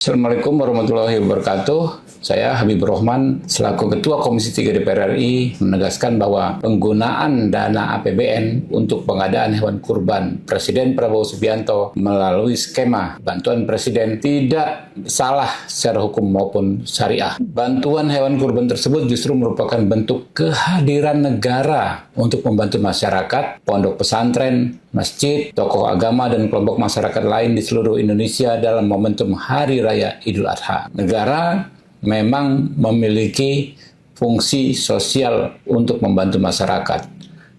Assalamualaikum warahmatullahi wabarakatuh. Saya Habibur Rahman, selaku Ketua Komisi 3 DPR RI, menegaskan bahwa penggunaan dana APBN untuk pengadaan hewan kurban Presiden Prabowo Subianto melalui skema bantuan Presiden tidak salah secara hukum maupun syariah. Bantuan hewan kurban tersebut justru merupakan bentuk kehadiran negara untuk membantu masyarakat, pondok pesantren, masjid, tokoh agama, dan kelompok masyarakat lain di seluruh Indonesia dalam momentum Hari Raya Idul Adha. Negara memang memiliki fungsi sosial untuk membantu masyarakat,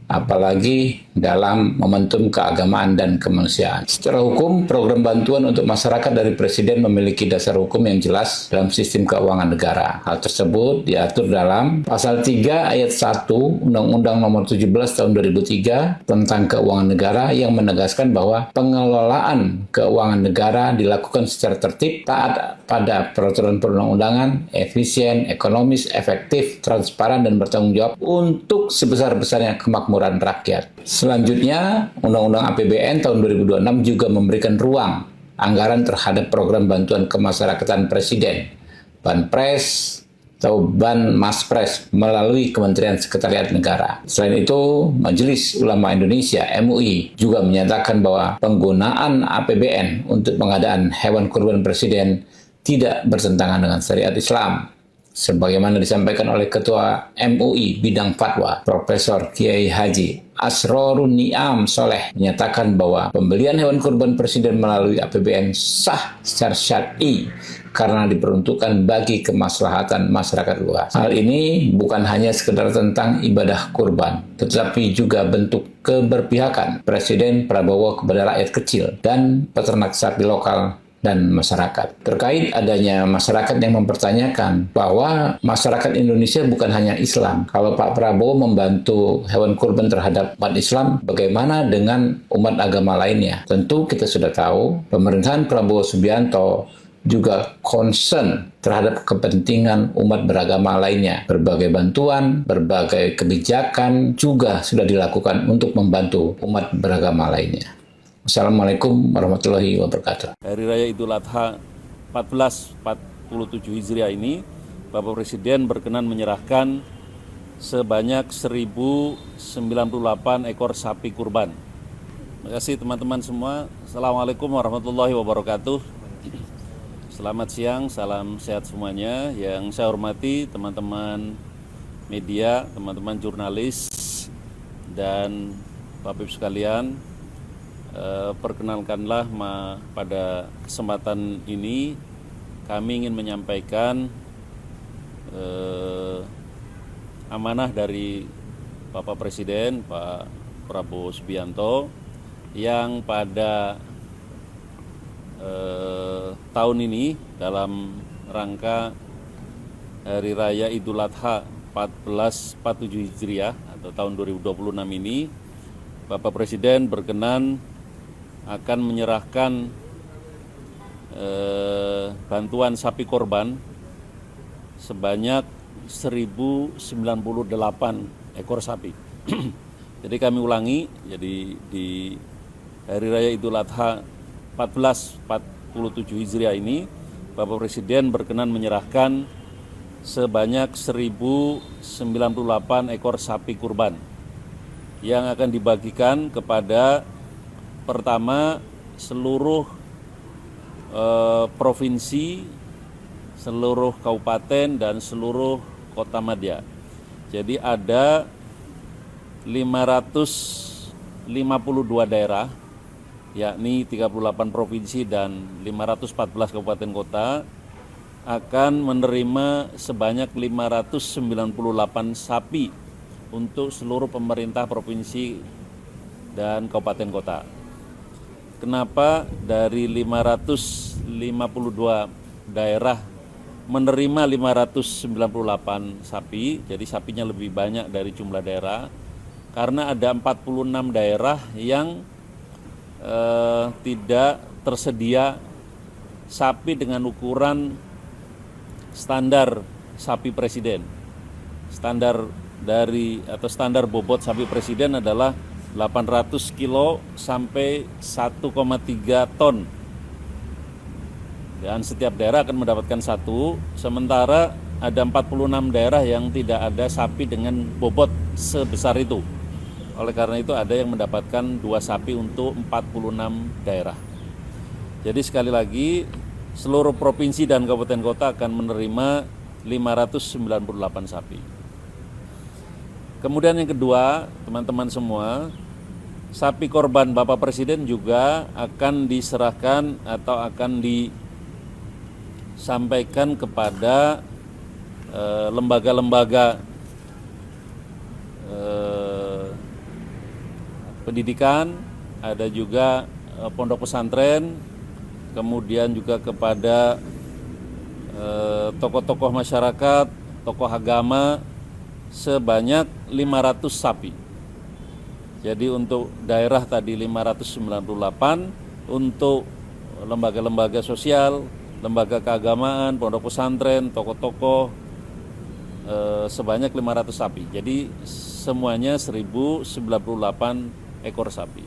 apalagi dalam momentum keagamaan dan kemanusiaan. Secara hukum, program bantuan untuk masyarakat dari Presiden memiliki dasar hukum yang jelas dalam sistem keuangan negara. Hal tersebut diatur dalam Pasal 3 Ayat 1 Undang-Undang Nomor 17 Tahun 2003 tentang Keuangan Negara yang menegaskan bahwa pengelolaan keuangan negara dilakukan secara tertib, taat pada peraturan perundang-undangan, efisien, ekonomis, efektif, transparan, dan bertanggung jawab untuk sebesar-besarnya kemakmuran rakyat. Selanjutnya, Undang-Undang APBN tahun 2026 juga memberikan ruang anggaran terhadap program bantuan kemasyarakatan Presiden, Banpres, atau Banmaspres melalui Kementerian Sekretariat Negara. Selain itu, Majelis Ulama Indonesia (MUI) juga menyatakan bahwa penggunaan APBN untuk pengadaan hewan kurban Presiden tidak bertentangan dengan syariat Islam. Sebagaimana disampaikan oleh Ketua MUI Bidang Fatwa, Profesor Kiai Haji Asrorun Niam Soleh menyatakan bahwa pembelian hewan kurban Presiden melalui APBN sah secara syar'i karena diperuntukkan bagi kemaslahatan masyarakat luas. Hal ini bukan hanya sekedar tentang ibadah kurban, tetapi juga bentuk keberpihakan Presiden Prabowo kepada rakyat kecil dan peternak sapi lokal dan masyarakat. Terkait adanya masyarakat yang mempertanyakan bahwa masyarakat Indonesia bukan hanya Islam. Kalau Pak Prabowo membantu hewan kurban terhadap umat Islam, bagaimana dengan umat agama lainnya? Tentu kita sudah tahu, pemerintahan Prabowo Subianto juga concern terhadap kepentingan umat beragama lainnya. Berbagai bantuan, berbagai kebijakan juga sudah dilakukan untuk membantu umat beragama lainnya. Assalamualaikum warahmatullahi wabarakatuh. Hari Raya Idul Adha 1447 Hijriah ini, Bapak Presiden berkenan menyerahkan sebanyak 1098 ekor sapi kurban. Terima kasih teman-teman semua. Assalamualaikum warahmatullahi wabarakatuh. Selamat siang, salam sehat semuanya. Yang saya hormati teman-teman media, teman-teman jurnalis, dan Bapak Ibu sekalian, perkenalkanlah pada kesempatan ini kami ingin menyampaikan amanah dari Bapak Presiden Pak Prabowo Subianto yang pada tahun ini dalam rangka Hari Raya Idul Adha 1447 Hijriah atau tahun 2026 ini, Bapak Presiden berkenan akan menyerahkan bantuan sapi korban sebanyak 1098 ekor sapi. Jadi kami ulangi, jadi di Hari Raya Idul Adha 1447 Hijriah ini, Bapak Presiden berkenan menyerahkan sebanyak 1098 ekor sapi kurban yang akan dibagikan kepada pertama seluruh provinsi, seluruh kabupaten, dan seluruh kota madya. Jadi ada 552 daerah, yakni 38 provinsi dan 514 kabupaten kota, akan menerima sebanyak 598 sapi untuk seluruh pemerintah provinsi dan kabupaten kota. Kenapa dari 552 daerah menerima 598 sapi, jadi sapinya lebih banyak dari jumlah daerah, karena ada 46 daerah yang tidak tersedia sapi dengan ukuran standar sapi presiden. Standar bobot sapi presiden adalah 800 kilo sampai 1,3 ton. dan setiap daerah akan mendapatkan satu, sementara ada 46 daerah yang tidak ada sapi dengan bobot sebesar itu. Oleh karena itu ada yang mendapatkan 2 sapi untuk 46 daerah. Jadi sekali lagi seluruh provinsi dan kabupaten kota akan menerima 598 sapi. Kemudian yang kedua, teman-teman semua, sapi korban Bapak Presiden juga akan diserahkan atau akan disampaikan kepada lembaga-lembaga pendidikan, ada juga pondok pesantren, kemudian juga kepada tokoh-tokoh masyarakat, tokoh agama sebanyak 500 sapi. Jadi untuk daerah tadi 598, untuk lembaga-lembaga sosial, lembaga keagamaan, pondok pesantren, tokoh-tokoh sebanyak 500 sapi. Jadi semuanya 1098 ekor sapi.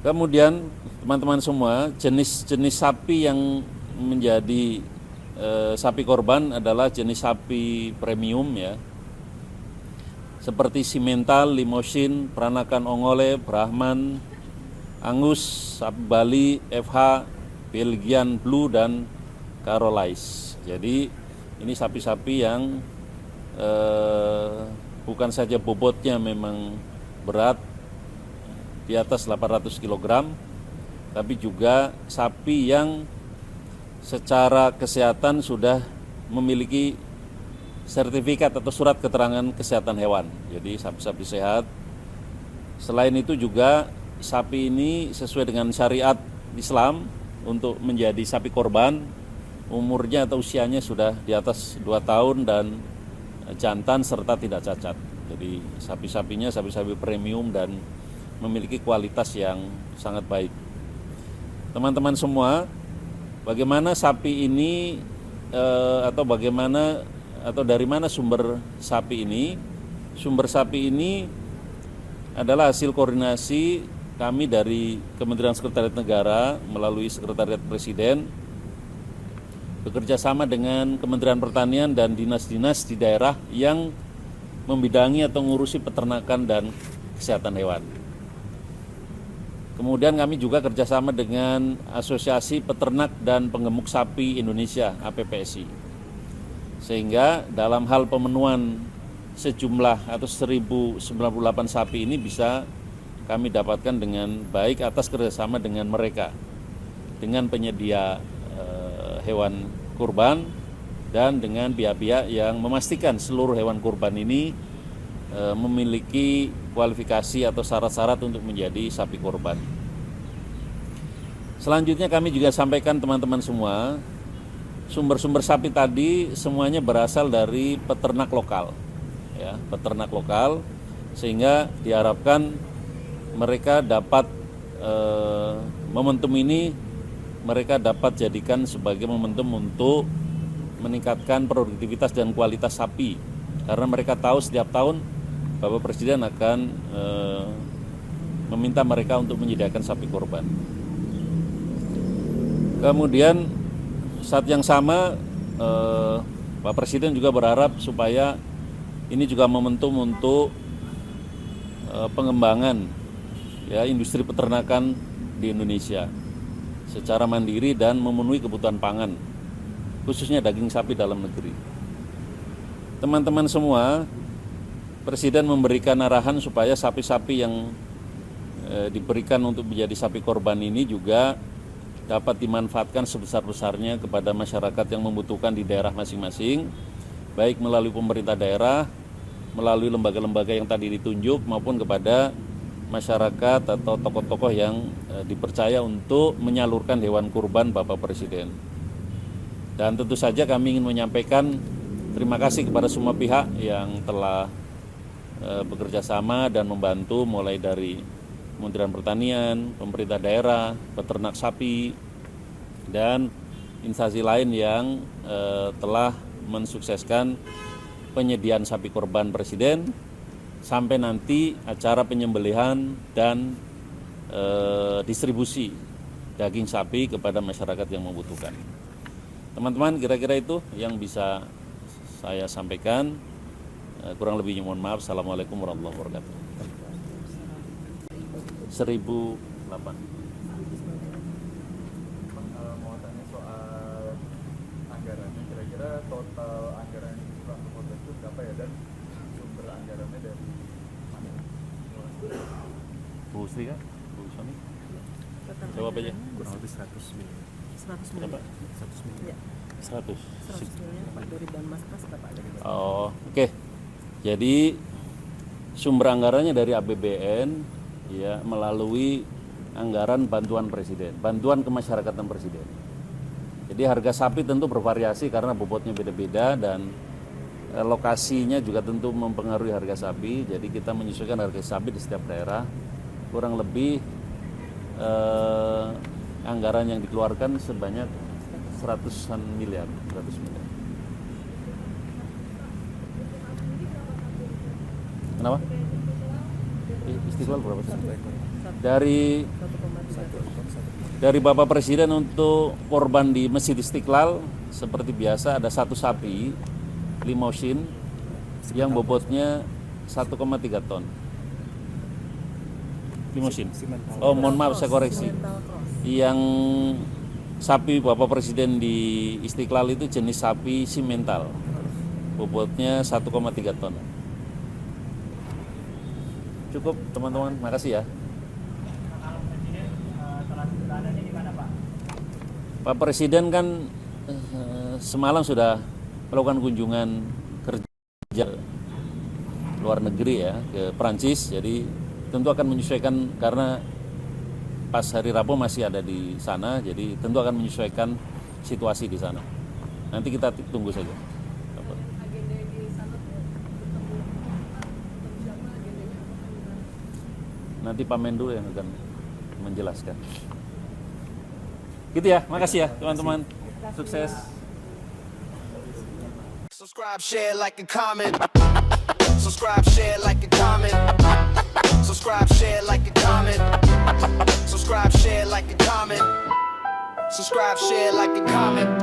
Kemudian teman-teman semua, jenis-jenis sapi yang menjadi sapi korban adalah jenis sapi premium ya, seperti Simmental, Limousin, Peranakan Ongole, Brahman, Angus, sapi Bali, FH, Belgian Blue, dan Carolais. Jadi ini sapi-sapi yang bukan saja bobotnya memang berat di atas 800 kg, tapi juga sapi yang secara kesehatan sudah memiliki sertifikat atau surat keterangan kesehatan hewan. Jadi sapi-sapi sehat. Selain itu juga sapi ini sesuai dengan syariat Islam untuk menjadi sapi korban, umurnya atau usianya sudah di atas 2 tahun dan jantan serta tidak cacat. Jadi sapi-sapinya sapi-sapi premium dan memiliki kualitas yang sangat baik. Teman-teman semua, bagaimana sapi ini atau dari mana sumber sapi ini? Sumber sapi ini adalah hasil koordinasi kami dari Kementerian Sekretariat Negara melalui Sekretariat Presiden, bekerja sama dengan Kementerian Pertanian dan dinas-dinas di daerah yang membidangi atau ngurusi peternakan dan kesehatan hewan. Kemudian kami juga kerjasama dengan Asosiasi Peternak dan Penggemuk Sapi Indonesia (APPSI). Sehingga dalam hal pemenuhan sejumlah atau 1098 sapi ini bisa kami dapatkan dengan baik atas kerjasama dengan mereka, dengan penyedia hewan kurban dan dengan pihak-pihak yang memastikan seluruh hewan kurban ini memiliki kualifikasi atau syarat-syarat untuk menjadi sapi korban. Selanjutnya kami juga sampaikan teman-teman semua, sumber-sumber sapi tadi semuanya berasal dari peternak lokal, ya, peternak lokal, sehingga diharapkan mereka dapat momentum ini mereka dapat jadikan sebagai momentum untuk meningkatkan produktivitas dan kualitas sapi, karena mereka tahu setiap tahun Bapak Presiden akan meminta mereka untuk menyediakan sapi korban. Kemudian saat yang sama Pak Presiden juga berharap supaya ini juga momentum untuk pengembangan ya industri peternakan di Indonesia secara mandiri dan memenuhi kebutuhan pangan, khususnya daging sapi dalam negeri. Teman-teman semua, Presiden memberikan arahan supaya sapi-sapi yang diberikan untuk menjadi sapi korban ini juga dapat dimanfaatkan sebesar-besarnya kepada masyarakat yang membutuhkan di daerah masing-masing, baik melalui pemerintah daerah, melalui lembaga-lembaga yang tadi ditunjuk, maupun kepada masyarakat atau tokoh-tokoh yang dipercaya untuk menyalurkan hewan kurban Bapak Presiden. Dan tentu saja kami ingin menyampaikan terima kasih kepada semua pihak yang telah bekerja sama dan membantu, mulai dari Kementerian Pertanian, pemerintah daerah, peternak sapi, dan instansi lain yang telah mensukseskan penyediaan sapi korban Presiden sampai nanti acara penyembelihan dan distribusi daging sapi kepada masyarakat yang membutuhkan. Teman-teman, kira-kira itu yang bisa saya sampaikan. Kurang lebihnya mohon maaf. Assalamualaikum warahmatullahi wabarakatuh. 1008. Mau tanya soal anggarannya, kira-kira total anggaran yang dikurang kota itu berapa ya, dan sumber anggarannya dari mana? Bu Sri kan? Bu Soni? Jawab aja. Kurang lebih 100 miliar. 100 Berapa? miliar. 100 miliar. Ya, 100. 100 miliar Pak dari bahan Mas Bapak. Oh, oke. Jadi sumber anggarannya dari APBN ya, melalui anggaran bantuan presiden, bantuan kemasyarakatan presiden. Jadi harga sapi tentu bervariasi karena bobotnya beda-beda dan lokasinya juga tentu mempengaruhi harga sapi. Jadi kita menyesuaikan harga sapi di setiap daerah. Kurang lebih anggaran yang dikeluarkan sebanyak 100 miliar. Kenapa? Istiqlal berapa sih? Dari Bapak Presiden untuk korban di Masjid Istiqlal seperti biasa ada 1 sapi limousin yang bobotnya 1,3 ton. Limousin. Oh, mohon maaf saya koreksi. Yang sapi Bapak Presiden di Istiqlal itu jenis sapi simental. Bobotnya 1,3 ton. Cukup teman-teman, makasih ya. Pak Presiden kan semalam sudah melakukan kunjungan kerja luar negeri ya, ke Prancis. Jadi tentu akan menyesuaikan karena pas hari Rabu masih ada di sana, jadi tentu akan menyesuaikan situasi di sana. Nanti kita tunggu saja. Nanti Pak Menlu yang akan menjelaskan. Gitu ya, makasih ya teman-teman. Sukses. Subscribe, share, like, and comment. Subscribe, share, like, and comment. Subscribe, share, like, and comment. Subscribe, share, like, and comment. Subscribe, share, like, and comment.